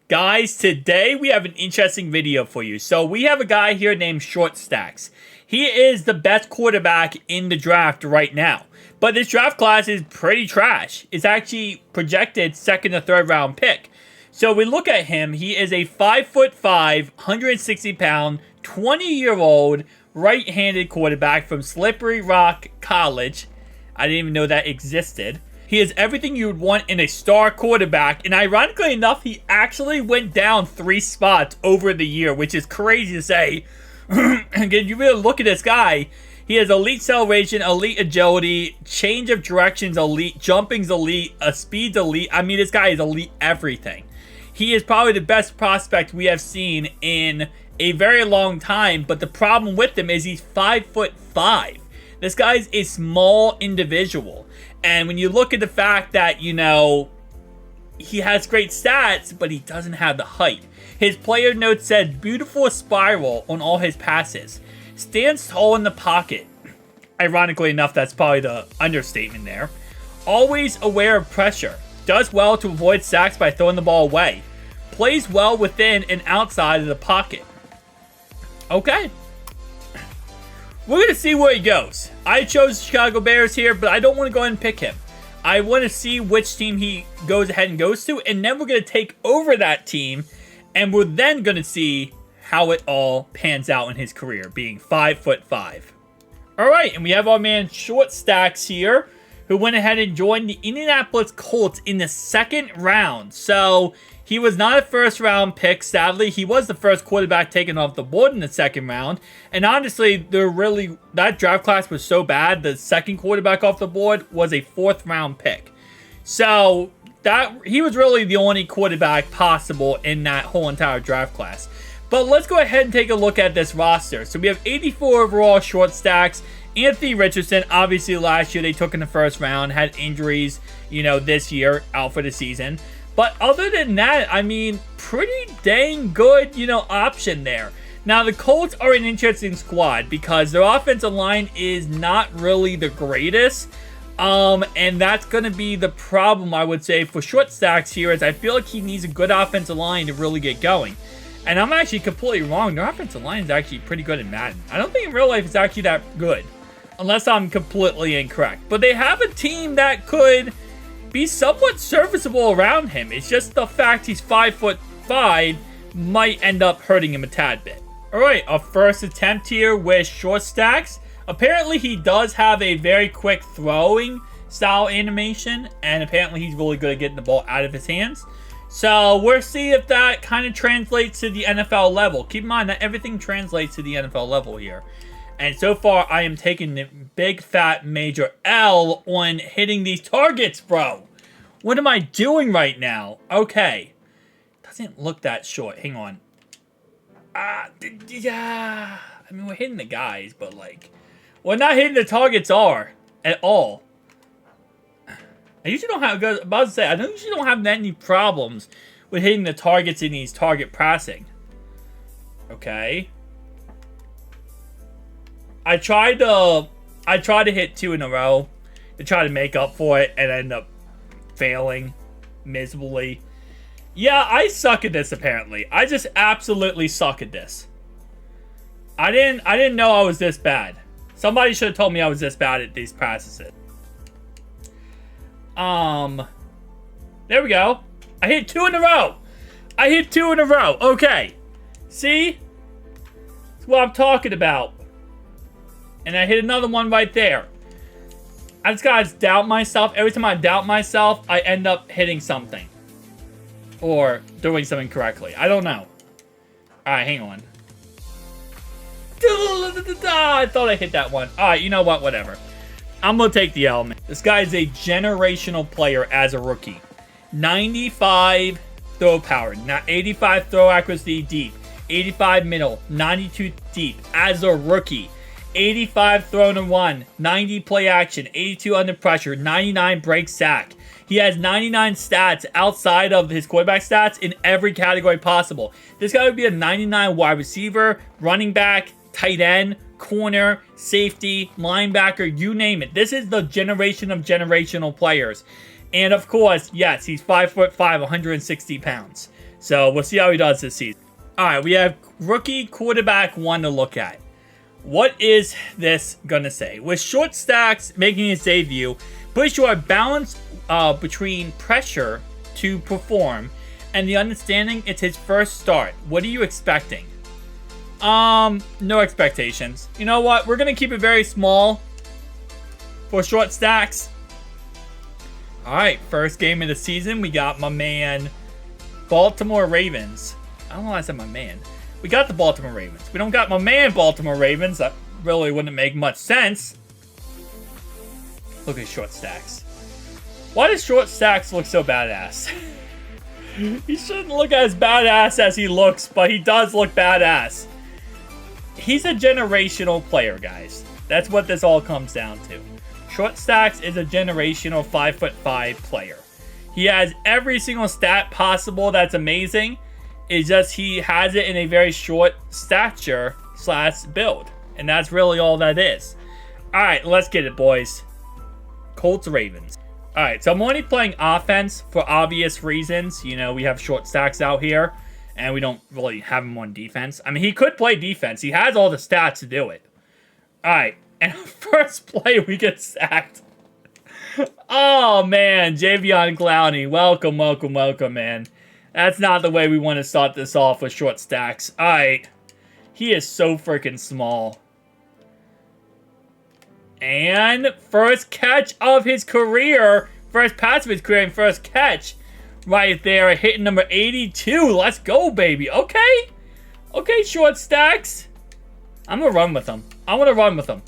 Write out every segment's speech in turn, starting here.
Guys, today we have an interesting video for you. So we have a guy here named Short Stacks. He is the best quarterback in the draft right now. But this draft class is pretty trash. It's actually projected second or third round pick. So we look at him. He is a 5'5", 160-pound, 20-year-old right-handed quarterback from Slippery Rock College. I didn't even know that existed. He is everything you would want in a star quarterback, and ironically enough, he actually went down 3 spots over the year, which is crazy to say. Again, you really look at this guy, he has elite acceleration, elite agility, change of directions elite, jumping's elite, speed's elite. I mean, this guy is elite everything. He is probably the best prospect we have seen in a very long time, but the problem with him is he's 5'5". This guy's a small individual. And when you look at the fact that, you know, he has great stats, but he doesn't have the height. His player note said, beautiful spiral on all his passes. Stands tall in the pocket. Ironically enough, that's probably the understatement there. Always aware of pressure. Does well to avoid sacks by throwing the ball away. Plays well within and outside of the pocket. Okay. We're going to see where he goes. I chose Chicago Bears here, but I don't want to go ahead and pick him. I want to see which team he goes ahead and goes to, and then we're going to take over that team, and we're then going to see how it all pans out in his career, being 5'5". All right, and we have our man Short Stacks here, who went ahead and joined the Indianapolis Colts in the 2nd round. So he was not a first-round pick, sadly. He was the first quarterback taken off the board in the 2nd round. And honestly, that draft class was so bad, the second quarterback off the board was a 4th-round pick. So he was really the only quarterback possible in that whole entire draft class. But let's go ahead and take a look at this roster. So we have 84 overall Short Stacks. Anthony Richardson, obviously last year they took in the 1st round, had injuries, you know, this year, out for the season. But other than that, I mean, pretty dang good, you know, option there. Now, the Colts are an interesting squad because their offensive line is not really the greatest. And that's going to be the problem, I would say, for Short Stacks here, is I feel like he needs a good offensive line to really get going. And I'm actually completely wrong. Their offensive line is actually pretty good in Madden. I don't think in real life it's actually that good, unless I'm completely incorrect. But they have a team that could be somewhat serviceable around him. It's just the fact he's 5'5" might end up hurting him a tad bit. Alright, our first attempt here with Short Stacks. Apparently he does have a very quick throwing style animation, and apparently he's really good at getting the ball out of his hands. So we'll see if that kind of translates to the NFL level. Keep in mind that everything translates to the NFL level here. And so far, I am taking the big, fat, major L on hitting these targets, bro. What am I doing right now? Okay. Doesn't look that short. Hang on. Yeah. I mean, we're hitting the guys, but, like, we're not hitting the targets at all. I usually don't have, about to say, I usually don't have that many problems with hitting the targets in these target passing. Okay. I tried to hit 2 in a row to try to make up for it, and I ended up failing miserably. Yeah, I suck at this apparently. I just absolutely suck at this. I didn't know I was this bad. Somebody should have told me I was this bad at these passes. There we go. I hit 2 in a row. I hit 2 in a row. Okay. See? That's what I'm talking about. And I hit another one right there. I just gotta doubt myself. Every time I doubt myself, I end up hitting something. Or doing something correctly. I don't know. Alright, hang on. I thought I hit that one. Alright, you know what? Whatever. I'm gonna take the L, man. This guy is a generational player as a rookie. 95 throw power. 85 throw accuracy deep. 85 middle. 92 deep as a rookie. 85 thrown and 1, 90 play action, 82 under pressure, 99 break sack. He has 99 stats outside of his quarterback stats in every category possible. This guy would be a 99 wide receiver, running back, tight end, corner, safety, linebacker, you name it. This is the generation of generational players. And of course, yes, he's 5'5", 160 pounds. So we'll see how he does this season. Alright, we have rookie quarterback 1 to look at. What is this gonna say? With short stacks making his debut, push your balance between pressure to perform and the understanding it's his first start. What are you expecting? No expectations. You know what? We're gonna keep it very small for short stacks. Alright, first game of the season, we got my man Baltimore Ravens. I don't know why I said my man. We got the Baltimore Ravens. We don't got my man Baltimore Ravens. That really wouldn't make much sense. Look at short stacks. Why does short stacks look so badass? He shouldn't look as badass as he looks, but he does look badass. He's a generational player, guys. That's what this all comes down to. Short stacks is a generational 5'5" player. He has every single stat possible that's amazing. It's just he has it in a very short stature / build. And that's really all that is. Alright, let's get it, boys. Colts Ravens. Alright, so I'm only playing offense for obvious reasons. You know, we have short stacks out here. And we don't really have him on defense. I mean, he could play defense. He has all the stats to do it. Alright, and first play we get sacked. Oh, man. Javion Clowney. Welcome, welcome, welcome, man. That's not the way we want to start this off with short stacks. Alright. He is so freaking small. And first catch of his career. First pass of his career and first catch. Right there. Hitting number 82. Let's go, baby. Okay. Okay, short stacks. I'm going to run with him. I want to run with him.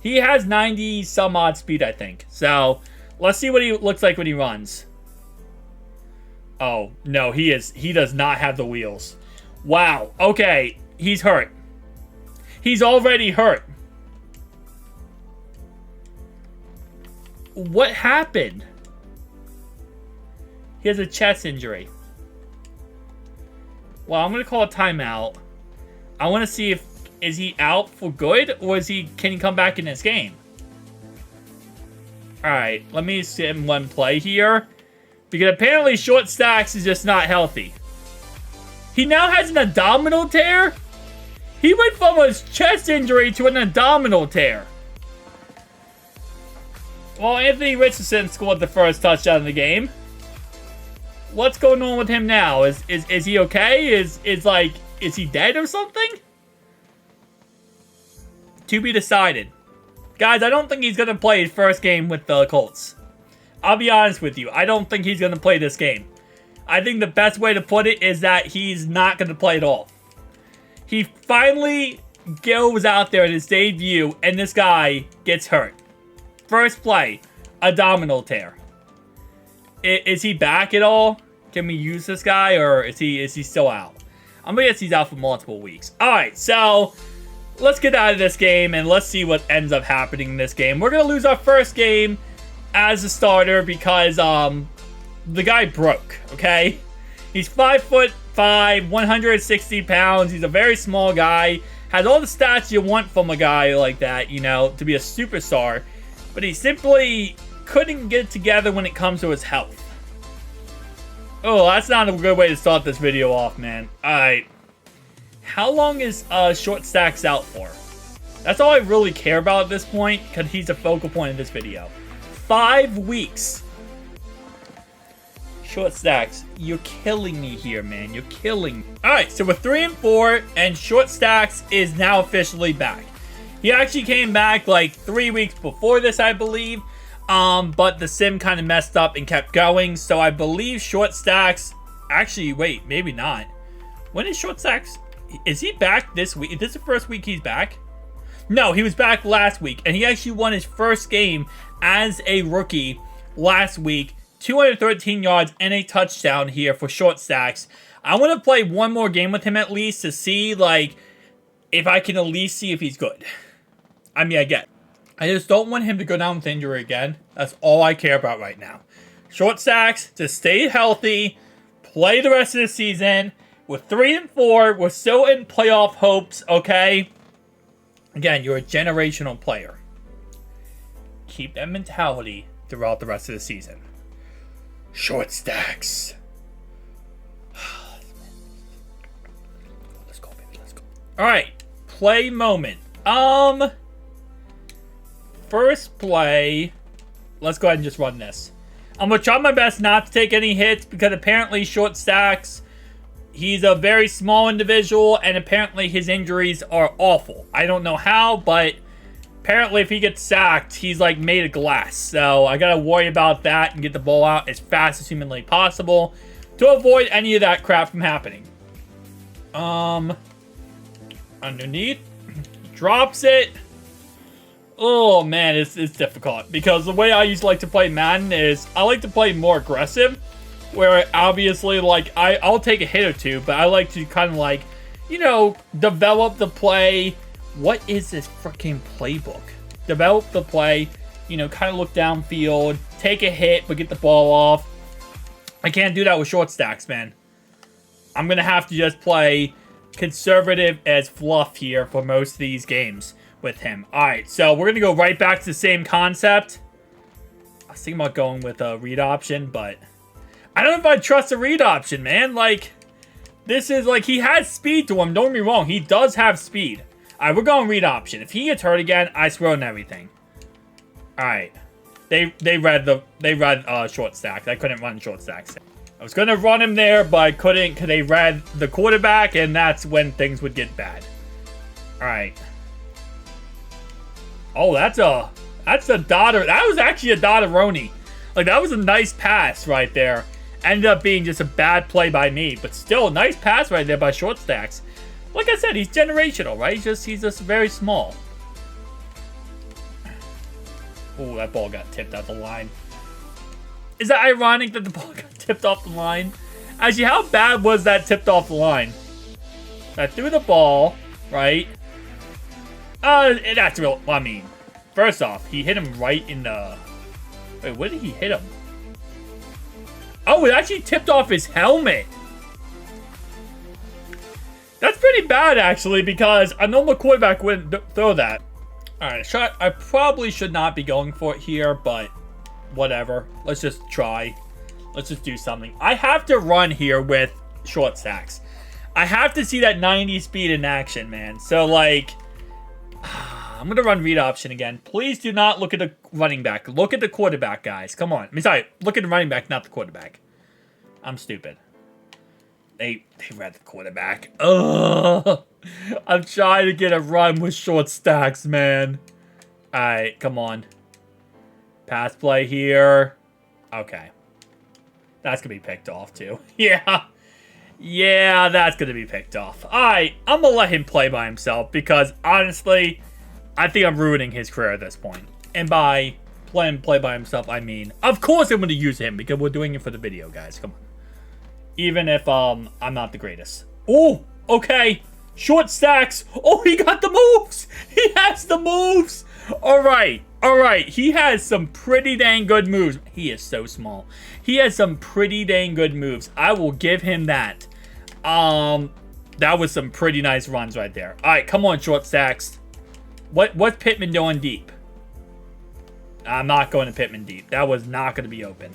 He has 90 some odd speed, I think. So, let's see what he looks like when he runs. Oh, no, he does not have the wheels. Wow. Okay, he's hurt. He's already hurt. What happened? He has a chest injury. Well, I'm going to call a timeout. I want to see if is he out for good or can he come back in this game? All right, let me see him one play here. Because apparently short stacks is just not healthy. He now has an abdominal tear? He went from a chest injury to an abdominal tear. Well, Anthony Richardson scored the first touchdown of the game. What's going on with him now? Is he okay? Is he dead or something? To be decided. Guys, I don't think he's going to play his first game with the Colts. I'll be honest with you. I don't think he's going to play this game. I think the best way to put it is that he's not going to play at all. He finally goes out there in his debut, and this guy gets hurt. First play, abdominal tear. Is he back at all? Can we use this guy, or is he still out? I'm going to guess he's out for multiple weeks. Alright, so let's get out of this game, and let's see what ends up happening in this game. We're going to lose our first game as a starter because the guy broke, okay? He's 5'5", 160 pounds. He's a very small guy. Has all the stats you want from a guy like that, you know, to be a superstar. But he simply couldn't get it together when it comes to his health. Oh, that's not a good way to start this video off, man. Alright. How long is short stacks out for? That's all I really care about at this point, because he's a focal point of this video. 5 weeks. Short stacks, you're killing me here, man. You're killing me. Alright, so we're 3-4, and short stacks is now officially back. He actually came back like 3 weeks before this, I believe. But the sim kind of messed up and kept going. So I believe short stacks... Actually, wait, maybe not. When is short stacks... Is he back this week? Is this the first week he's back? No, he was back last week. And he actually won his first game as a rookie last week. 213 yards and a touchdown here for short stacks. I want to play one more game with him at least to see, like, if I can at least see if he's good. I mean, I get it. I just don't want him to go down with injury again. That's all I care about right now. Short stacks, to stay healthy, play the rest of the season. We're 3-4. We're still in playoff hopes, okay? Again, you're a generational player. Keep that mentality throughout the rest of the season. Short stacks. Alright. Play moment. First play. Let's go ahead and just run this. I'm going to try my best not to take any hits because apparently Short Stacks, he's a very small individual and apparently his injuries are awful. I don't know how, but apparently if he gets sacked, he's like made of glass. So I got to worry about that and get the ball out as fast as humanly possible to avoid any of that crap from happening. Underneath. He drops it. Oh, man, it's difficult. Because the way I used to like to play Madden is I like to play more aggressive. Where, obviously, like, I'll take a hit or two. But I like to kind of, like, you know, develop the play. What is this freaking playbook? Develop the play. You know, kind of look downfield. Take a hit, but get the ball off. I can't do that with Short Stacks, man. I'm going to have to just play conservative as fluff here for most of these games with him. Alright, so we're going to go right back to the same concept. I was thinking about going with a read option, but I don't know if I trust a read option, man. Like, this is like, he has speed to him. Don't get me wrong. He does have speed. Alright, we're going read option. If he gets hurt again, I swear on everything. Alright. They read Short Stacks. I couldn't run Short Stacks. I was going to run him there, but I couldn't because they read the quarterback, and that's when things would get bad. Alright. Oh, that's a Dodder. That was actually a Dodderoni. Like, that was a nice pass right there. Ended up being just a bad play by me, but still a nice pass right there by Short Stacks. Like I said, he's generational, right? He's just very small. Oh, that ball got tipped out the line. Is that ironic that the ball got tipped off the line? Actually, how bad was that tipped off the line? I threw the ball, right? That's real. I mean, first off, he hit him right in the... Wait, where did he hit him? Oh, it actually tipped off his helmet. That's pretty bad, actually, because a normal quarterback wouldn't throw that. Alright, shot. I probably should not be going for it here, but whatever. Let's just try. Let's just do something. I have to run here with Short Stacks. I have to see that 90 speed in action, man. So, like, I'm going to run read option again. Please do not look at the running back. Look at the quarterback, guys. Come on. I mean, sorry. Look at the running back, not the quarterback. I'm stupid. They read the quarterback. Ugh. I'm trying to get a run with Short Stacks, man. Alright, come on. Pass play here. Okay. That's going to be picked off, too. Yeah. Yeah, that's going to be picked off. Alright, I'm going to let him play by himself because, honestly, I think I'm ruining his career at this point. And by letting him play by himself, I mean, of course I'm going to use him because we're doing it for the video, guys. Come on. Even if I'm not the greatest. Oh, okay. Short Stacks. Oh, he got the moves. He has the moves. All right. All right. He has some pretty dang good moves. He is so small. He has some pretty dang good moves. I will give him that. That was some pretty nice runs right there. All right, come on, Short Stacks. What's Pittman doing deep? I'm not going to Pittman deep. That was not going to be open.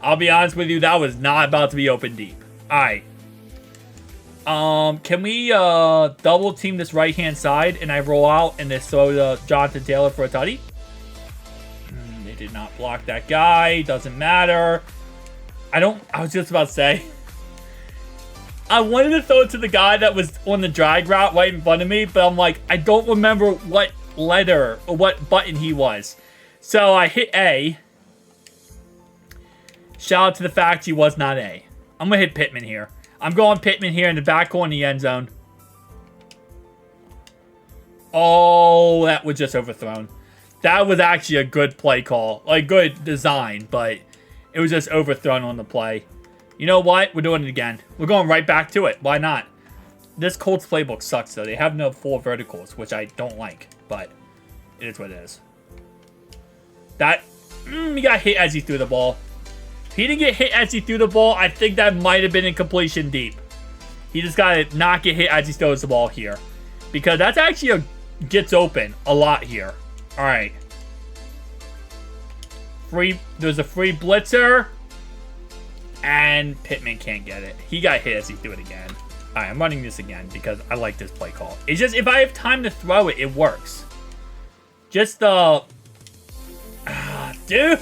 I'll be honest with you, that was not about to be open deep. Alright. Can we double team this right-hand side and I roll out and just throw to Jonathan Taylor for a tutty? They did not block that guy. Doesn't matter. I was just about to say. I wanted to throw it to the guy that was on the drag route right in front of me, but I'm like, I don't remember what letter or what button he was. So I hit A. Shout out to the fact he was not A. I'm going to hit Pittman here. I'm going Pittman here in the back corner in the end zone. Oh, that was just overthrown. That was actually a good play call. Like, good design, but it was just overthrown on the play. You know what? We're doing it again. We're going right back to it. Why not? This Colts playbook sucks, though. They have no 4 verticals, which I don't like, but it is what it is. That, he got hit as he threw the ball. If he didn't get hit as he threw the ball, I think that might have been in completion deep. He just got to not get hit as he throws the ball here. Because that's actually gets open a lot here. All right. There's a free blitzer. And Pittman can't get it. He got hit as he threw it again. Alright, I'm running this again because I like this play call. It's just, if I have time to throw it, it works. Just the... dude!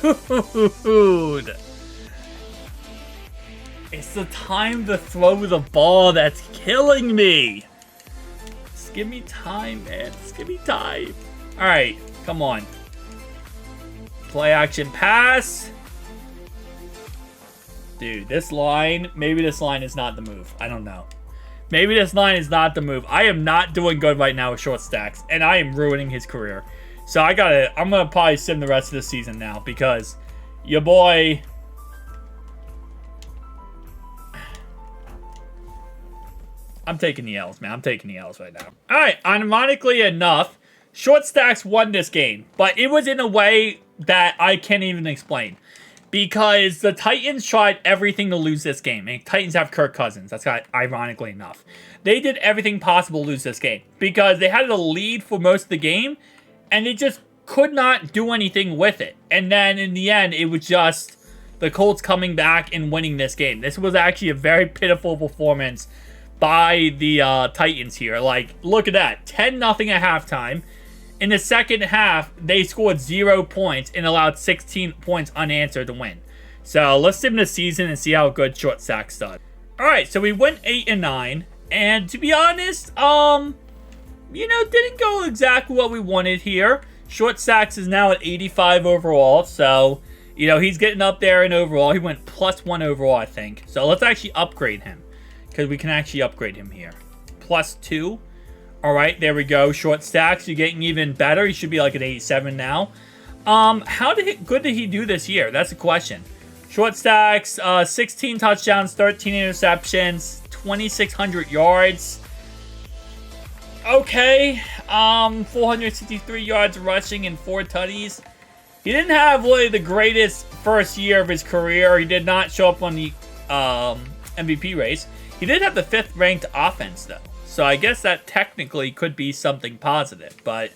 It's the time to throw the ball that's killing me. Just give me time, man. Just give me time. Alright, come on. Play action pass. Dude, this line, maybe this line is not the move. I don't know. Maybe this line is not the move. I am not doing good right now with short stacks, and I am ruining his career. So I'm gonna probably sim the rest of the season now because your boy... I'm taking the L's, man. I'm taking the L's right now. Alright, ironically enough, short stacks won this game, but it was in a way that I can't even explain. Because the Titans tried everything to lose this game. And Titans have Kirk Cousins. That's got, ironically enough. They did everything possible to lose this game. Because they had a lead for most of the game. And they just could not do anything with it. And then in the end, it was just the Colts coming back and winning this game. This was actually a very pitiful performance by the Titans here. Like, look at that. 10-0 at halftime. In the second half, they scored 0 points and allowed 16 points unanswered to win. So let's sim the season and see how good short stacks does. Alright, so we went 8-9. And to be honest, you know, didn't go exactly what we wanted here. Short stacks is now at 85 overall. So, you know, he's getting up there in overall. He went +1 overall, I think. So let's actually upgrade him. Because we can actually upgrade him here. +2. Alright, there we go. Short stacks, you're getting even better. He should be like an 87 now. How good did he do this year? That's the question. Short stacks, 16 touchdowns, 13 interceptions, 2,600 yards. Okay. 463 yards rushing and 4 tutties. He didn't have really the greatest first year of his career. He did not show up on the MVP race. He did have the 5th ranked offense, though. So I guess that technically could be something positive. But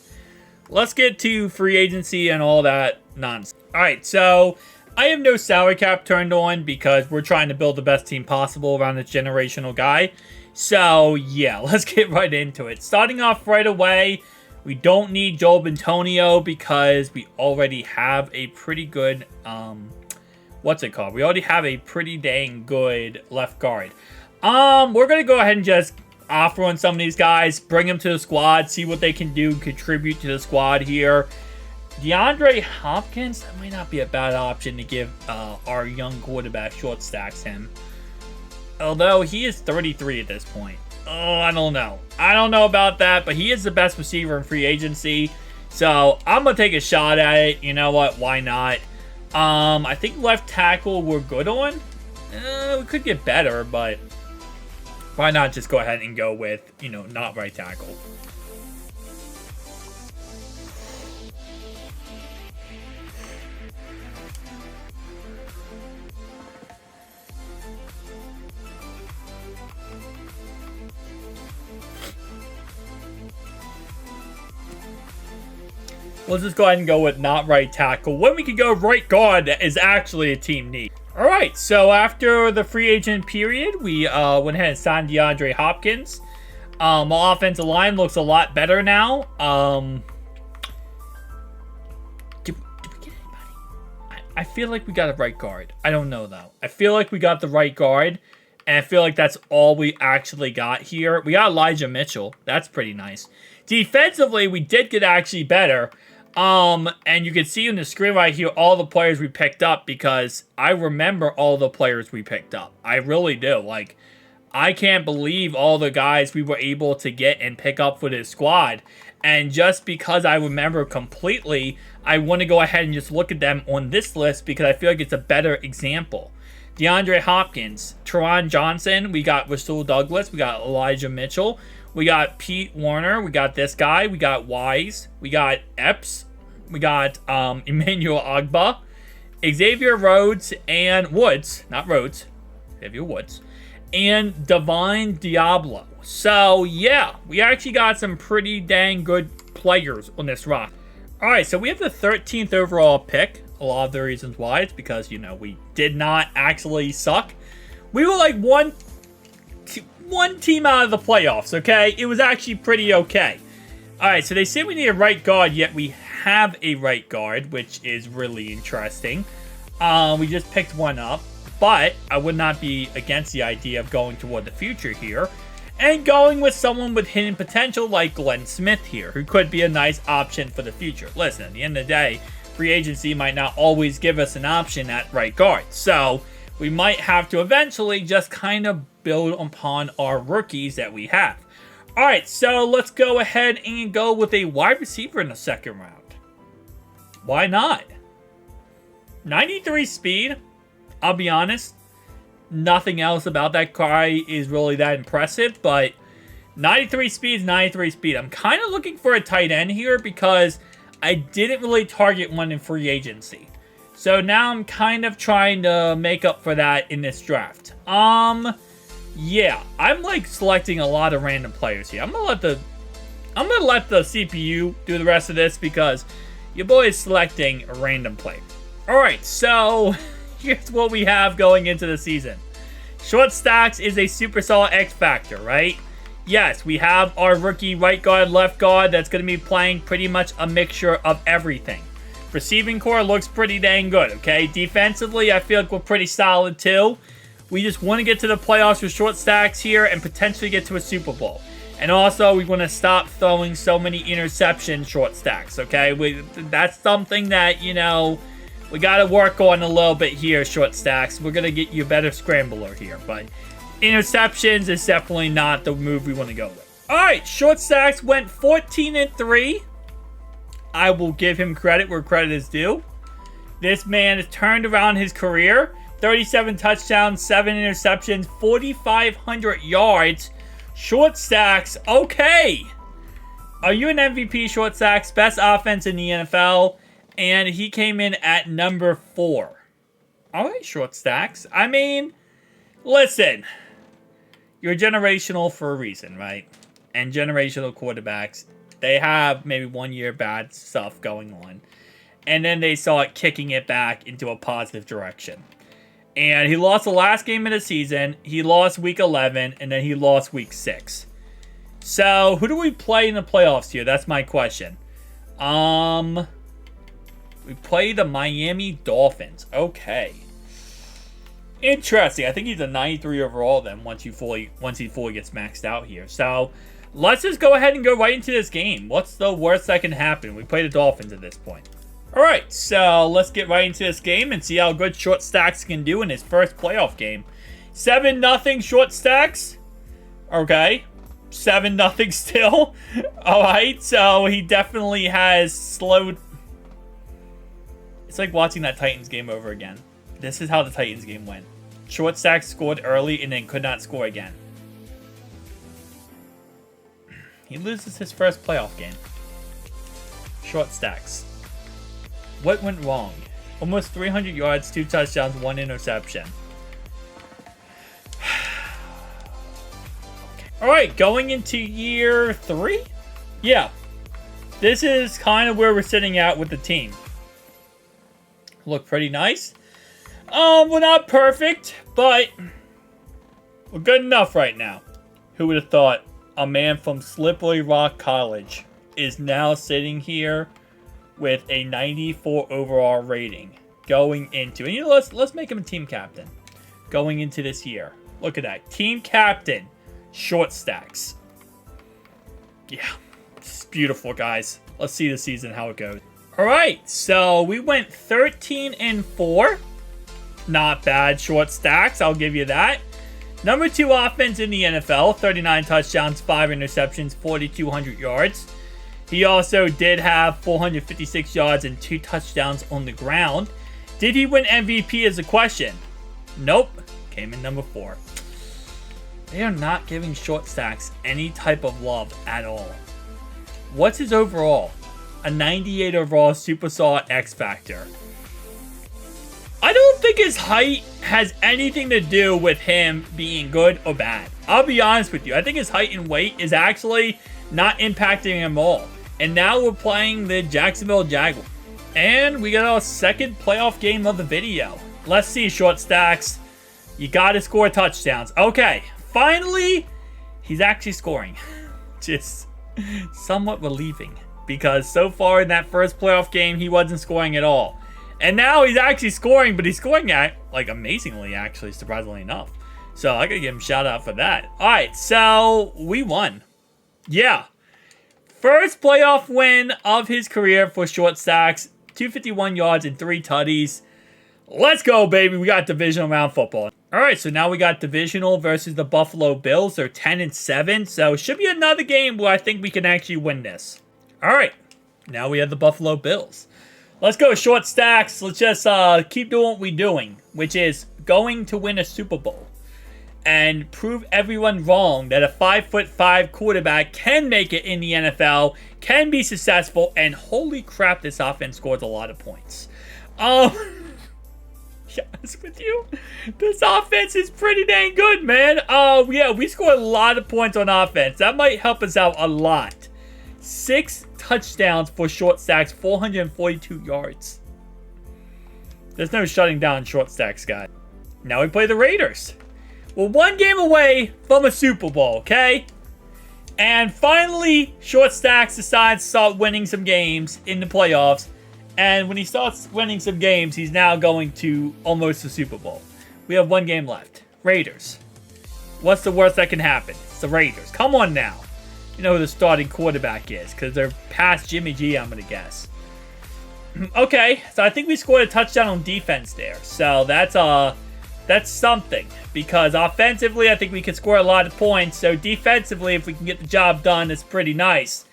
let's get to free agency and all that nonsense. Alright, so I have no salary cap turned on because we're trying to build the best team possible around this generational guy. So yeah, let's get right into it. Starting off right away, we don't need Joel Antonio because we already have a pretty good, what's it called? We already have a pretty dang good left guard. We're going to go ahead and just offer on some of these guys, bring them to the squad, see what they can do, contribute to the squad here. DeAndre Hopkins, that might not be a bad option to give our young quarterback short stacks him. Although he is 33 at this point. Oh, I don't know. I don't know about that, but he is the best receiver in free agency. So I'm going to take a shot at it. You know what? Why not? I think left tackle we're good on. We could get better, but why not just go ahead and go with, you know, not right tackle. Let's just go ahead and go with not right tackle. When we could go right guard, that is actually a team need. Alright, so after the free agent period, we went ahead and signed DeAndre Hopkins. Our offensive line looks a lot better now. Did we get anybody? I feel like we got a right guard. I don't know, though. I feel like we got the right guard, and I feel like that's all we actually got here. We got Elijah Mitchell. That's pretty nice. Defensively, we did get actually better. And you can see on the screen right here all the players we picked up because I remember all the players we picked up. I really do. Like, I can't believe all the guys we were able to get and pick up for this squad. And just because I remember completely, I want to go ahead and just look at them on this list because I feel like it's a better example. DeAndre Hopkins, Teron Johnson, we got Rasul Douglas, we got Elijah Mitchell, we got Pete Warner, we got this guy, we got Wise, we got Epps, we got Emmanuel Ogbah, Xavier Rhodes, and Woods, not Rhodes, Xavier Woods, and Divine Diablo. So, yeah, we actually got some pretty dang good players on this roster. Alright, so we have the 13th overall pick. A lot of the reasons why, it's because, you know, we did not actually suck. We were like one team out of the playoffs, okay? It was actually pretty okay. Alright, so they say we need a right guard, yet we have a right guard, which is really interesting. We just picked one up, but I would not be against the idea of going toward the future here and going with someone with hidden potential like Glenn Smith here, who could be a nice option for the future. Listen, at the end of the day, free agency might not always give us an option at right guard, so we might have to eventually just kind of build upon our rookies that we have. Alright, so let's go ahead and go with a wide receiver in the second round. Why not? 93 speed, I'll be honest. Nothing else about that guy is really that impressive, but 93 speed is 93 speed. I'm kind of looking for a tight end here because I didn't really target one in free agency. So now I'm kind of trying to make up for that in this draft. Yeah, I'm like selecting a lot of random players here. I'm gonna let the CPU do the rest of this because your boy is selecting a random player. Alright, so here's what we have going into the season. Short stacks is a super solid X factor, right? Yes, we have our rookie right guard, left guard that's going to be playing pretty much a mixture of everything. Receiving core looks pretty dang good, okay? Defensively, I feel like we're pretty solid too. We just want to get to the playoffs with short stacks here and potentially get to a Super Bowl. And also, we want to stop throwing so many interception short stacks, okay? That's something that, you know, we got to work on a little bit here, short stacks. We're going to get you a better scrambler here, but interceptions is definitely not the move we want to go with. All right, short stacks went 14-3. I will give him credit where credit is due. This man has turned around his career. 37 touchdowns, 7 interceptions, 4,500 yards. Short stacks, okay. Are you an MVP, short stacks? Best offense in the NFL. And he came in at number 4. All right, short stacks. I mean, listen. You're generational for a reason, right? And generational quarterbacks, they have maybe 1 year bad stuff going on. And then they start kicking it back into a positive direction. And he lost the last game of the season. He lost week 11. And then he lost week 6. So, who do we play in the playoffs here? That's my question. We play the Miami Dolphins. Okay. Interesting. I think he's a 93 overall then once he fully gets maxed out here. So, let's just go ahead and go right into this game. What's the worst that can happen? We play the Dolphins at this point. Alright, so let's get right into this game and see how good short stacks can do in his first playoff game. 7-0 short stacks. Okay. 7-0 still. Alright, so he definitely has slowed. It's like watching that Titans game over again. This is how the Titans game went. Short stacks scored early and then could not score again. He loses his first playoff game. Short stacks. What went wrong? Almost 300 yards, 2 touchdowns, 1 interception. Okay. Alright, going into year 3? Yeah. This is kind of where we're sitting at with the team. Look pretty nice. We're not perfect, but we're good enough right now. Who would have thought a man from Slippery Rock College is now sitting here with a 94 overall rating going into, and you know, let's make him a team captain going into this year. Look at that. Team captain, short stacks. Yeah, it's beautiful, guys. Let's see the season, how it goes. All right, so we went 13-4. Not bad short stacks, I'll give you that. Number 2 offense in the NFL, 39 touchdowns, 5 interceptions, 4,200 yards. He also did have 456 yards and 2 touchdowns on the ground. Did he win MVP is a question. Nope. Came in number 4. They are not giving short stacks any type of love at all. What's his overall? A 98 overall super solid X factor. I don't think his height has anything to do with him being good or bad. I'll be honest with you. I think his height and weight is actually not impacting him at all. And now we're playing the Jacksonville Jaguars. And we got our second playoff game of the video. Let's see, short stacks. You got to score touchdowns. Okay, finally, he's actually scoring. Just somewhat relieving. Because so far in that first playoff game, he wasn't scoring at all. And now he's actually scoring, but he's scoring like amazingly, actually, surprisingly enough. So I gotta give him a shout out for that. Alright, so we won. Yeah. First playoff win of his career for Short Stacks. 251 yards and 3 tutties. Let's go, baby. We got divisional round football. Alright, so now we got divisional versus the Buffalo Bills. They're 10-7. So it should be another game where I think we can actually win this. Alright, now we have the Buffalo Bills. Let's go, Short Stacks. Let's just keep doing what we're doing, which is going to win a Super Bowl and prove everyone wrong that a 5'5" quarterback can make it in the NFL, can be successful, and holy crap, this offense scores a lot of points. Be honest with you, this offense is pretty dang good, man. Yeah, we score a lot of points on offense. That might help us out a lot. 6 touchdowns for Short Stacks, 442 yards. There's no shutting down Short Stacks, guys. Now we play the Raiders. We're 1 game away from a Super Bowl, okay? And finally, Short Stacks decides to start winning some games in the playoffs. And when he starts winning some games, he's now going to almost the Super Bowl. We have 1 game left. Raiders. What's the worst that can happen? It's the Raiders. Come on now. You know who the starting quarterback is, because they're past Jimmy G, I'm going to guess. Okay, so I think we scored a touchdown on defense there. So that's something, because offensively, I think we can score a lot of points. So defensively, if we can get the job done, it's pretty nice.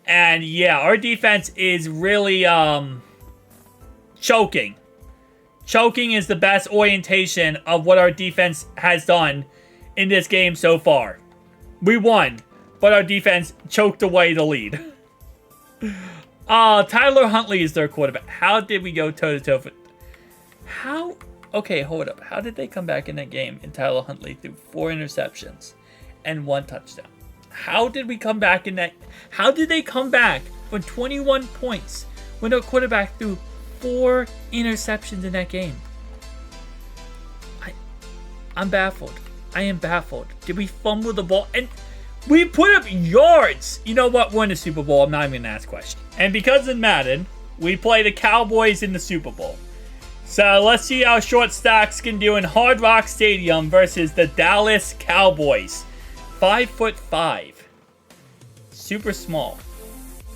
And yeah, our defense is really choking. Choking is the best orientation of what our defense has done in this game so far. We won, but our defense choked away the lead. Tyler Huntley is their quarterback. How did we go toe-to-toe with... How... Okay, hold up. How did they come back in that game? And Tyler Huntley threw 4 interceptions and 1 touchdown. How did we come back in that... How did they come back from 21 points when their quarterback threw 4 interceptions in that game? I'm baffled. I am baffled. Did we fumble the ball? And we put up yards. You know what? We're in the Super Bowl. I'm not even going to ask questions. And because in Madden, we play the Cowboys in the Super Bowl. So let's see how Short Stacks can do in Hard Rock Stadium versus the Dallas Cowboys. 5'5". Super small.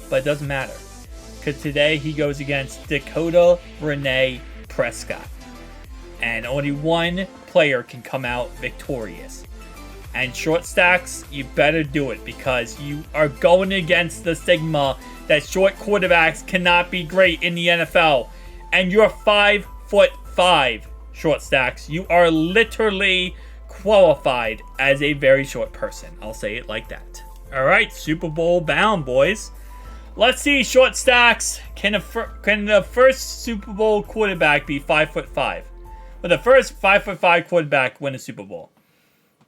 But it doesn't matter. Because today he goes against Dakota Renee Prescott. And only 1 player can come out victorious. And Short Stacks, you better do it, because you are going against the stigma that short quarterbacks cannot be great in the NFL. And you're 5'5", Short Stacks. You are literally qualified as a very short person. I'll say it like that. Alright, Super Bowl bound, boys. Let's see, Short Stacks. Can the first Super Bowl quarterback be 5'5"? Well, the first 5'5" quarterback win a Super Bowl.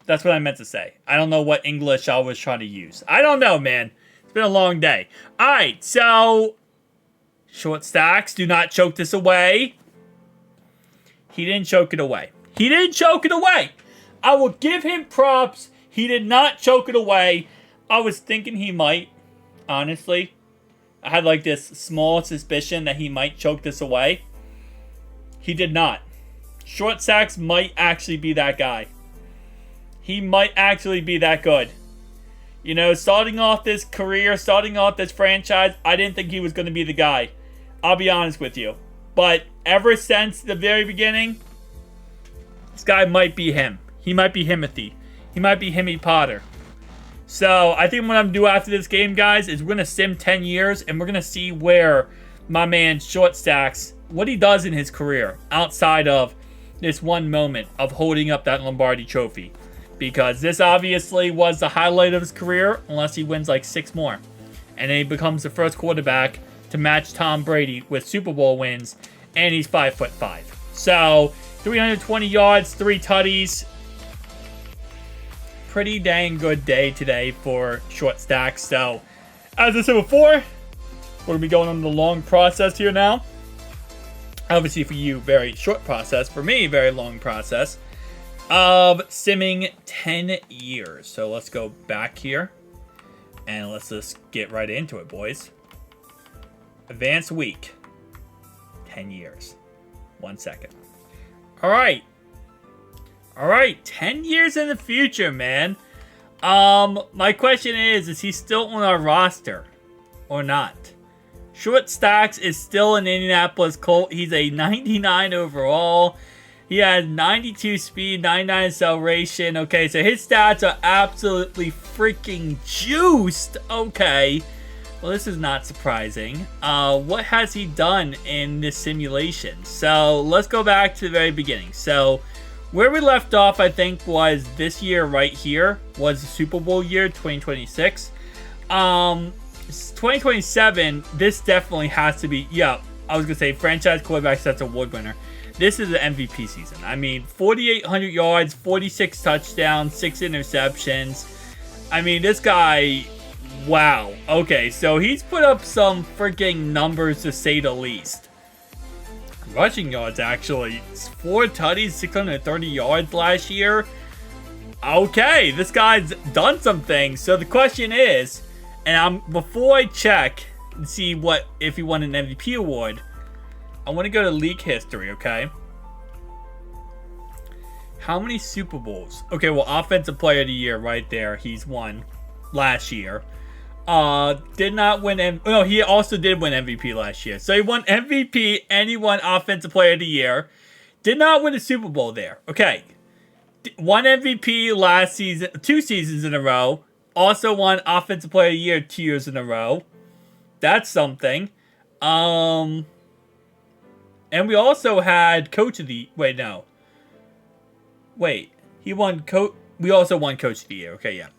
That's what I meant to say. I don't know what English I was trying to use. I don't know, man. It's been a long day. Alright, so... Short Stacks, do not choke this away. He didn't choke it away. He didn't choke it away. I will give him props. He did not choke it away. I was thinking he might, honestly. I had like this small suspicion that he might choke this away. He did not. Short Stacks might actually be that guy. He might actually be that good. You know, starting off this career, starting off this franchise, I didn't think he was going to be the guy. I'll be honest with you. But ever since the very beginning, this guy might be him. He might be Himothy. He might be Himmy Potter. So, I think what I'm going to do after this game, guys, is we're going to sim 10 years, and we're going to see where my man Short Stacks, what he does in his career, outside of this one moment of holding up that Lombardi trophy. Because this obviously was the highlight of his career, unless he wins like 6 more. And then he becomes the first quarterback to match Tom Brady with Super Bowl wins, and he's 5'5". So, 320 yards, 3 tutties. Pretty dang good day today for Short Stacks. So, as I said before, we're going to be going on the long process here now. Obviously for you, very short process. For me, very long process. of simming 10 years. So let's go back here. And let's just get right into it, boys. Advanced week. 10 years. 1 second. Alright. Alright, 10 years in the future, man. My question is he still on our roster? Or not? Short Stacks is still an Indianapolis Colt. He's a 99 overall. He has 92 speed, 99 acceleration. Okay, so his stats are absolutely freaking juiced. Okay. Well, this is not surprising. What has he done in this simulation? So, let's go back to the very beginning. So, where we left off, I think, was this year right here. Was the Super Bowl year, 2026. 2027, this definitely has to be... Yeah, I was going to say franchise quarterback sets award winner. This is an MVP season. I mean, 4,800 yards, 46 touchdowns, 6 interceptions. I mean, this guy... Wow. Okay, so he's put up some freaking numbers to say the least. Rushing yards, actually. 4 tutties, 630 yards last year. Okay, this guy's done some things. So the question is, and before I check and see if he won an MVP award, I want to go to league history, okay? How many Super Bowls? Okay, well, Offensive Player of the Year right there. He's won last year. Did not win. No, he also did win MVP last year. So he won MVP and he won Offensive Player of the Year. Did not win a Super Bowl there. Okay. Won MVP last season, 2 seasons in a row. Also won Offensive Player of the Year 2 years in a row. That's something. And we also had Coach of the... Wait, no. Wait. He won... We also won Coach of the Year. Okay, yeah.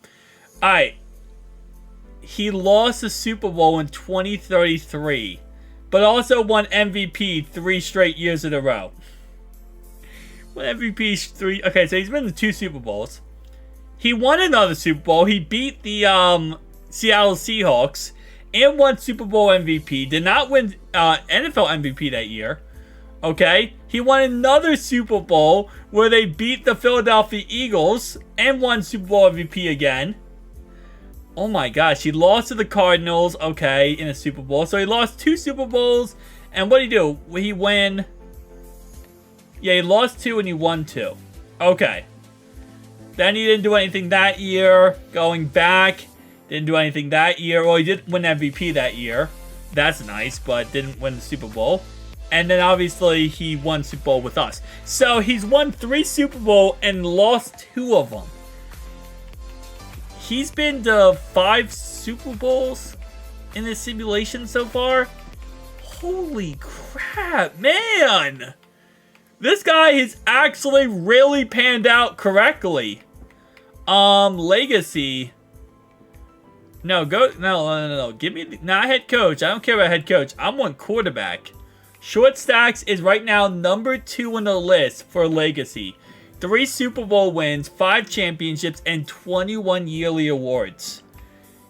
Alright. He lost the Super Bowl in 2033, but also won MVP 3 straight years in a row. Won MVP 3... Okay, so he's been to 2 Super Bowls. He won another Super Bowl. He beat the Seattle Seahawks and won Super Bowl MVP. Did not win NFL MVP that year. Okay? He won another Super Bowl where they beat the Philadelphia Eagles and won Super Bowl MVP again. Oh my gosh, he lost to the Cardinals, okay, in a Super Bowl. So he lost 2 Super Bowls, and what did he do? He win... Yeah, he lost 2 and he won 2. Okay. Then he didn't do anything that year. Going back, didn't do anything that year. Well, he did win MVP that year. That's nice, but didn't win the Super Bowl. And then obviously he won Super Bowl with us. So he's won 3 Super Bowl and lost 2 of them. He's been to 5 Super Bowls in this simulation so far. Holy crap, man! This guy has actually really panned out correctly. Legacy. No, no. Give me not head coach. I don't care about head coach. I want quarterback. Short Stacks is right now number 2 on the list for legacy. 3 Super Bowl wins, 5 championships, and 21 yearly awards.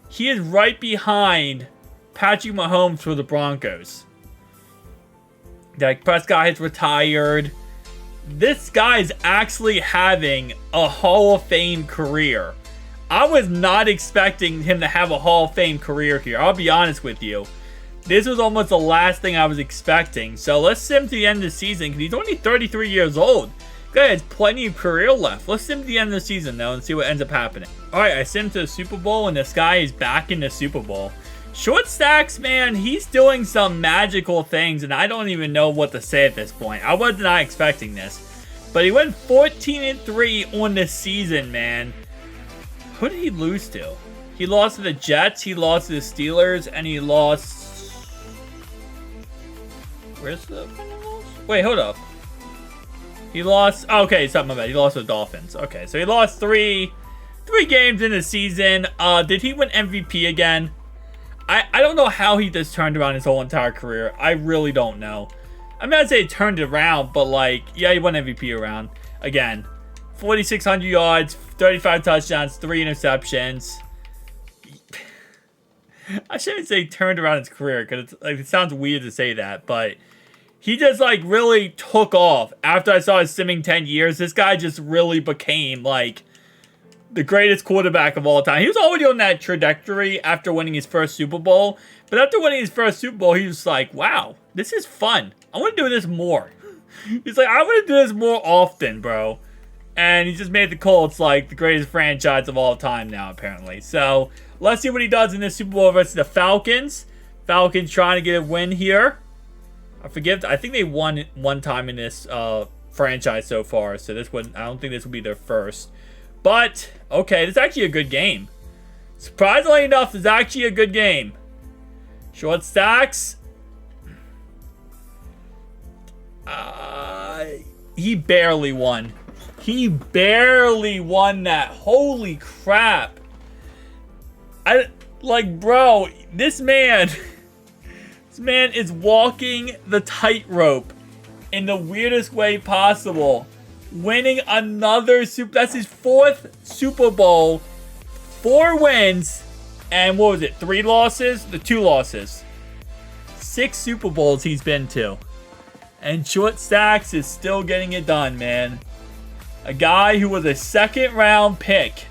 He is right behind Patrick Mahomes for the Broncos. Dak Prescott has retired. This guy is actually having a Hall of Fame career. I was not expecting him to have a Hall of Fame career here. I'll be honest with you. This was almost the last thing I was expecting. So let's sim to the end of the season because he's only 33 years old. Guy has plenty of career left. Let's sim to the end of the season, though, and see what ends up happening. Alright, I simmed to the Super Bowl, and this guy is back in the Super Bowl. Short Stacks, man, he's doing some magical things, and I don't even know what to say at this point. I was not expecting this. But he went 14-3 on the season, man. Who did he lose to? He lost to the Jets, he lost to the Steelers, and he lost... Where's the... Wait, hold up. He lost... Okay, something about it. He lost to the Dolphins. Okay, so he lost three games in the season. Did he win MVP again? I don't know how he just turned around his whole entire career. I really don't know. I'm not say he turned it around, but like, yeah, he won MVP around. Again, 4,600 yards, 35 touchdowns, 3 interceptions. I shouldn't say turned around his career because it sounds weird to say that, but he just, like, really took off. After I saw his simming 10 years, this guy just really became, like, the greatest quarterback of all time. He was already on that trajectory after winning his first Super Bowl. But after winning his first Super Bowl, he was like, wow, this is fun. I want to do this more. He's like, I want to do this more often, bro. And he just made the Colts, like, the greatest franchise of all time now, apparently. So, let's see what he does in this Super Bowl versus the Falcons. Falcons trying to get a win here. I think they won one time in this franchise so far. So this one, I don't think this will be their first. But, okay, this is actually a good game. Surprisingly enough, this is actually a good game. Short stacks. He barely won. He barely won that. Holy crap. Bro, this man... This man is walking the tightrope in the weirdest way possible. Winning another that's his 4th Super Bowl. 4 wins. And what was it? 3 losses? The 2 losses. 6 Super Bowls he's been to. And Short Stacks is still getting it done, man. A guy who was a 2nd round pick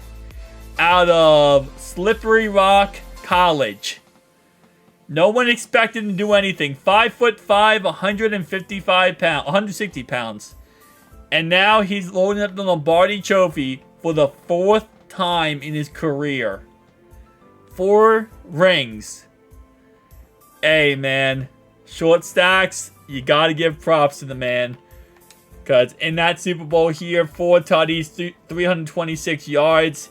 out of Slippery Rock College. No one expected him to do anything. 5'5", 160 pounds. And now he's loading up the Lombardi Trophy for the 4th time in his career. 4 rings. Hey, man. Short Stacks, you gotta give props to the man. Because in that Super Bowl here, 4 tutties, 326 yards.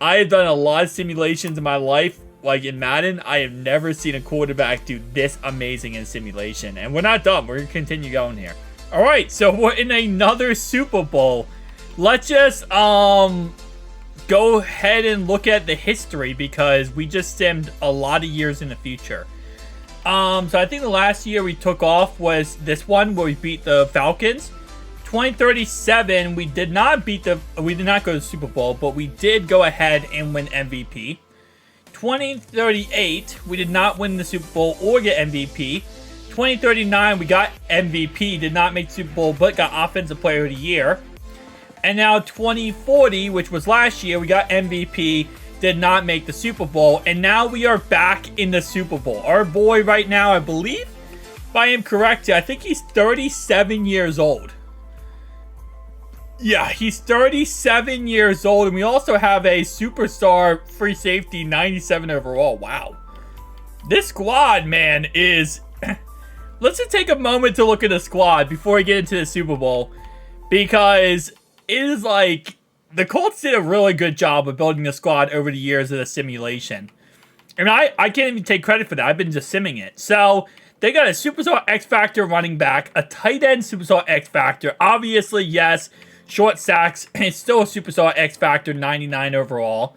I have done a lot of simulations in my life. Like in Madden, I have never seen a quarterback do this amazing in simulation. And we're not done. We're going to continue going here. Alright, so we're in another Super Bowl. Let's just go ahead and look at the history because we just simmed a lot of years in the future. So I think the last year we took off was this one where we beat the Falcons. 2037, we did not go to the Super Bowl, but we did go ahead and win MVP. 2038, we did not win the Super Bowl or get MVP. 2039, we got MVP, did not make the Super Bowl, but got Offensive Player of the Year. And now 2040, which was last year, we got MVP, did not make the Super Bowl. And now we are back in the Super Bowl. Our boy right now, I believe, if I am correct, I think he's 37 years old. Yeah, he's 37 years old, and we also have a superstar free safety, 97 overall. Wow. This squad, man, is... Let's just take a moment to look at the squad before we get into the Super Bowl, because it is like... The Colts did a really good job of building the squad over the years of the simulation. And I can't even take credit for that. I've been just simming it. So, they got a superstar X-Factor running back, a tight end superstar X-Factor. Obviously, yes... Short Stacks, it's still a superstar X-Factor, 99 overall.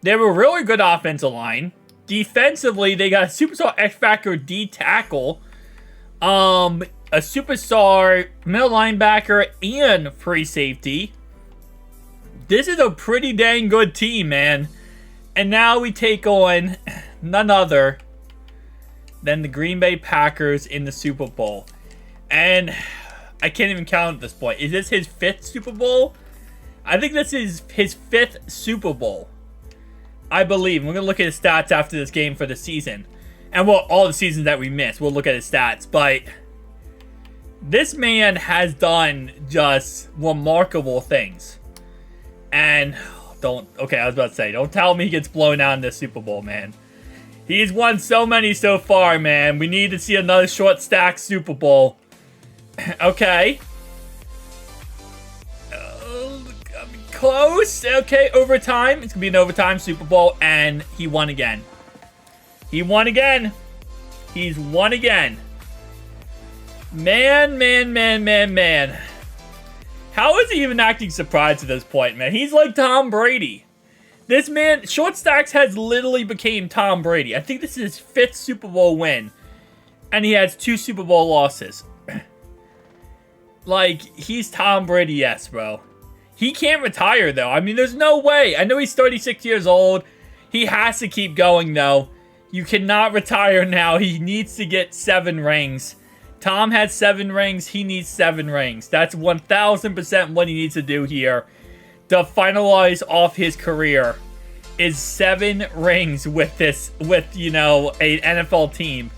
They have a really good offensive line. Defensively, they got a superstar X-Factor D-tackle, a superstar middle linebacker, and free safety. This is a pretty dang good team, man. And now we take on none other than the Green Bay Packers in the Super Bowl. And... I can't even count at this point. Is this his 5th Super Bowl? I think this is his 5th Super Bowl. I believe. We're going to look at his stats after this game for the season. And well, all the seasons that we missed. We'll look at his stats. But this man has done just remarkable things. And okay, I was about to say, don't tell me he gets blown out in this Super Bowl, man. He's won so many so far, man. We need to see another Short Stack Super Bowl. Okay. Close. Okay, overtime. It's going to be an overtime Super Bowl, and he won again. He won again. He's won again. Man. How is he even acting surprised at this point, man? He's like Tom Brady. This man, Short Stacks has literally became Tom Brady. I think this is his 5th Super Bowl win, and he has 2 Super Bowl losses. Like, he's Tom Brady, yes, bro. He can't retire, though. I mean, there's no way. I know he's 36 years old. He has to keep going, though. You cannot retire now. He needs to get 7 rings Tom had 7 rings. He needs 7 rings. That's 1000% what he needs to do here to finalize off his career. Is 7 rings with this, you know, an NFL team.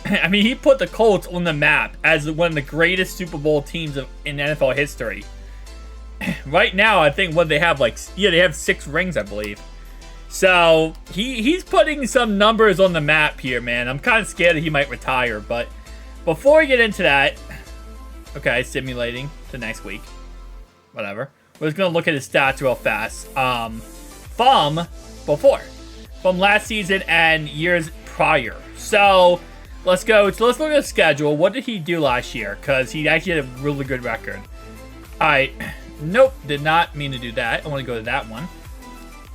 I mean, he put the Colts on the map as one of the greatest Super Bowl teams in NFL history. Right now, I think what they have, like, yeah, they have 6 rings, I believe. So, he's putting some numbers on the map here, man. I'm kind of scared that he might retire, but before we get into that, okay, simulating to next week. Whatever. We're just going to look at his stats real fast. From last season and years prior. So, let's look at the schedule. What did he do last year? Because he actually had a really good record. Alright. Nope, did not mean to do that. I want to go to that one.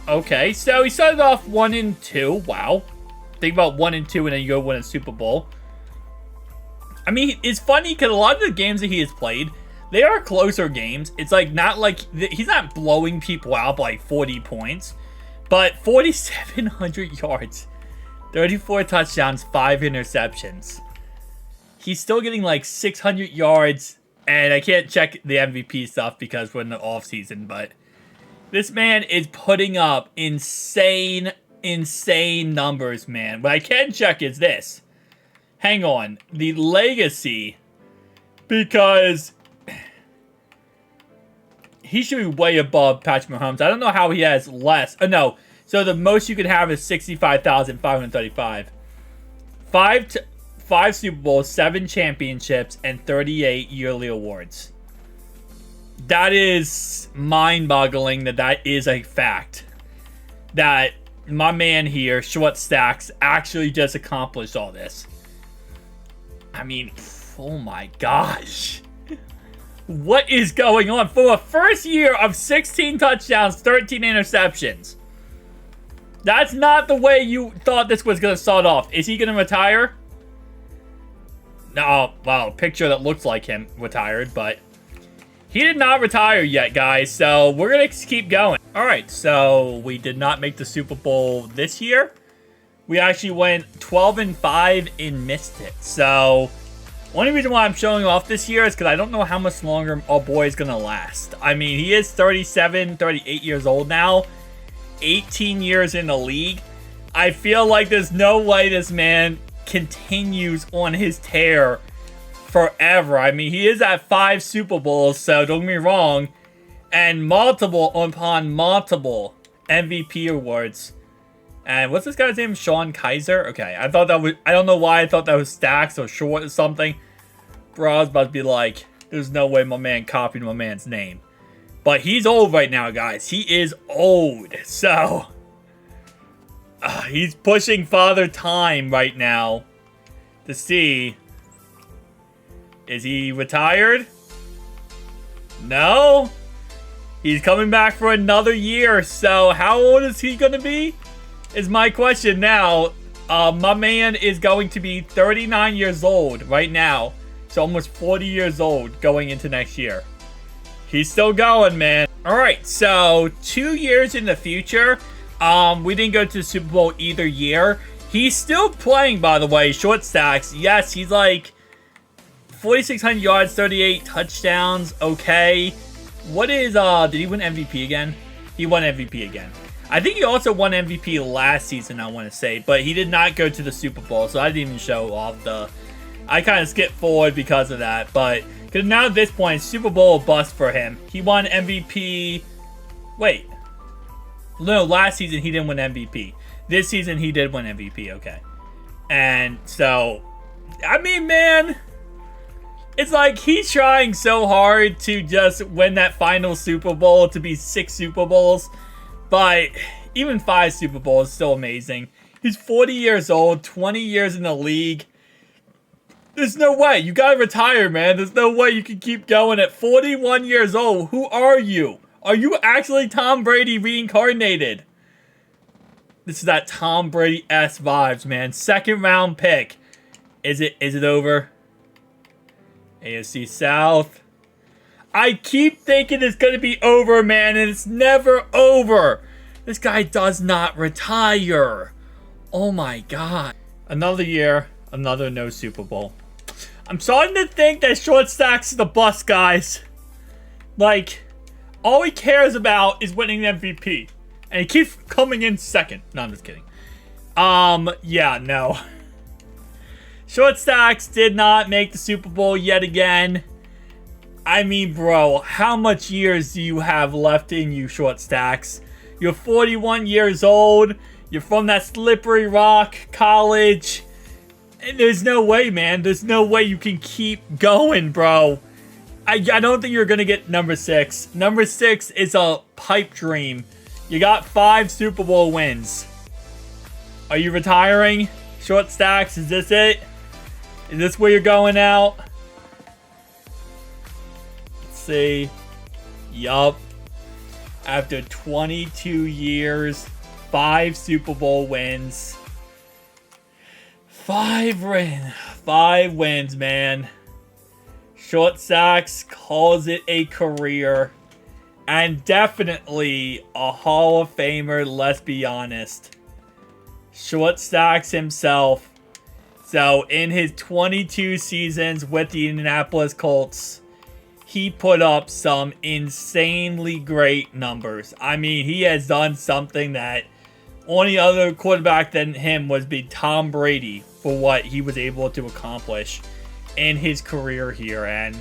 Okay, so he started off 1-2. Wow. Think about 1-2 and then you go win a Super Bowl. I mean, it's funny because a lot of the games that he has played, they are closer games. It's like not like he's not blowing people out by like 40 points, but 4,700 yards, 34 touchdowns, 5 interceptions. He's still getting like 600 yards. And I can't check the MVP stuff because we're in the off season, but this man is putting up insane numbers, man. What I can check is this. Hang on. The legacy, because he should be way above Patrick Mahomes. I don't know how he has less. Oh, no. So the most you can have is 65,535. 5 Super Bowls, 7 championships, and 38 yearly awards. That is mind-boggling that is a fact. That my man here, Short Stacks, actually just accomplished all this. I mean, oh my gosh. What is going on? For a first year of 16 touchdowns, 13 interceptions. That's not the way you thought this was going to start off. Is he going to retire? No, wow, picture that looks like him retired, but he did not retire yet, guys, so we're going to keep going. All right, so we did not make the Super Bowl this year. We actually went 12-5 and missed it. So, only reason why I'm showing off this year is because I don't know how much longer our boy is going to last. I mean, he is 37, 38 years old now, 18 years in the league. I feel like there's no way this man continues on his tear forever. I mean, he is at 5 Super Bowls, so don't get me wrong, and multiple upon multiple MVP awards. And what's this guy's name? Sean Kaiser? Okay, I thought that was, I don't know why I thought that was Stacks or Short or something. Bro, I was about to be like, there's no way my man copied my man's name. But he's old right now, guys. He is old, so he's pushing Father Time right now to see, is he retired? No? He's coming back for another year, so how old is he going to be? Is my question now. My man is going to be 39 years old right now, so almost 40 years old going into next year. He's still going, man. Alright, so 2 years in the future, we didn't go to the Super Bowl either year. He's still playing, by the way, Short Stacks. Yes, he's like 4,600 yards, 38 touchdowns. Okay. What is, did he win MVP again? He won MVP again. I think he also won MVP last season, I want to say. But he did not go to the Super Bowl, so I didn't even show off the... I kind of skipped forward because of that. But, because now at this point, Super Bowl bust for him. He won MVP... Wait. No, last season he didn't win MVP. This season he did win MVP, okay. And so, I mean, man, it's like he's trying so hard to just win that final Super Bowl, to be 6 Super Bowls. But even 5 Super Bowls is still amazing. He's 40 years old, 20 years in the league. There's no way. You gotta retire, man. There's no way you can keep going at 41 years old. Who are you? Are you actually Tom Brady reincarnated? This is that Tom Brady-esque vibes, man. 2nd round pick. Is it over? AFC South. I keep thinking it's going to be over, man, and it's never over. This guy does not retire. Oh my God. Another year, another no Super Bowl. I'm starting to think that Short Stacks is the bust, guys. Like, all he cares about is winning the MVP. And he keeps coming in second. No, I'm just kidding. Yeah, no. Short Stacks did not make the Super Bowl yet again. I mean, bro, how much years do you have left in you, Short Stacks? You're 41 years old. You're from that Slippery Rock college. And there's no way, man. There's no way you can keep going, bro. I don't think you're going to get number 6. Number 6 is a pipe dream. You got 5 Super Bowl wins. Are you retiring? Short Stacks, is this it? Is this where you're going out? Let's see. Yup. After 22 years, 5 Super Bowl wins. 5 wins, man. Short Stacks calls it a career. And definitely a Hall of Famer, let's be honest. Short Stacks himself. So, in his 22 seasons with the Indianapolis Colts, he put up some insanely great numbers. I mean, he has done something that only other quarterback than him would be Tom Brady for what he was able to accomplish in his career here. And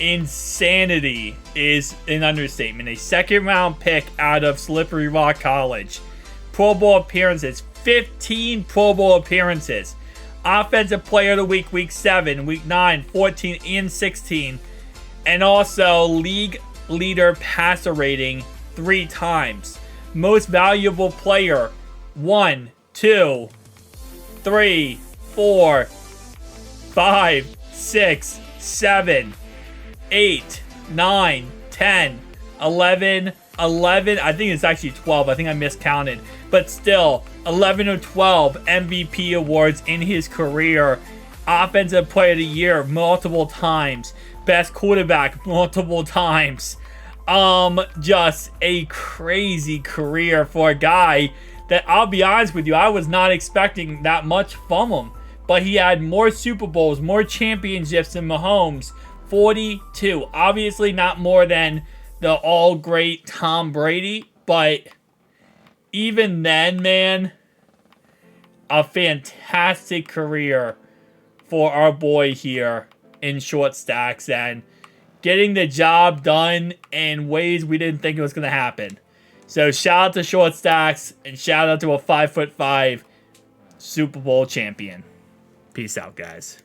insanity is an understatement. A second-round pick out of Slippery Rock College. Pro Bowl appearances. 15 Pro Bowl appearances. Offensive Player of the Week, Week 7, Week 9, 14, and 16. And also league leader passer rating 3 times. Most valuable player 1, 2, 3, 4, 5, 6, 7, 8, 9, 10, 11, I think it's actually 12. I think I miscounted. But still, 11 or 12 MVP awards in his career. Offensive Player of the Year multiple times. Best quarterback multiple times. Just a crazy career for a guy that, I'll be honest with you, I was not expecting that much from him. But he had more Super Bowls, more championships than Mahomes. 42. Obviously not more than the all-great Tom Brady, but even then, man, a fantastic career for our boy here in Short Stacks, and getting the job done in ways we didn't think it was going to happen. So shout out to Short Stacks, and shout out to a 5'5" Super Bowl champion. Peace out, guys.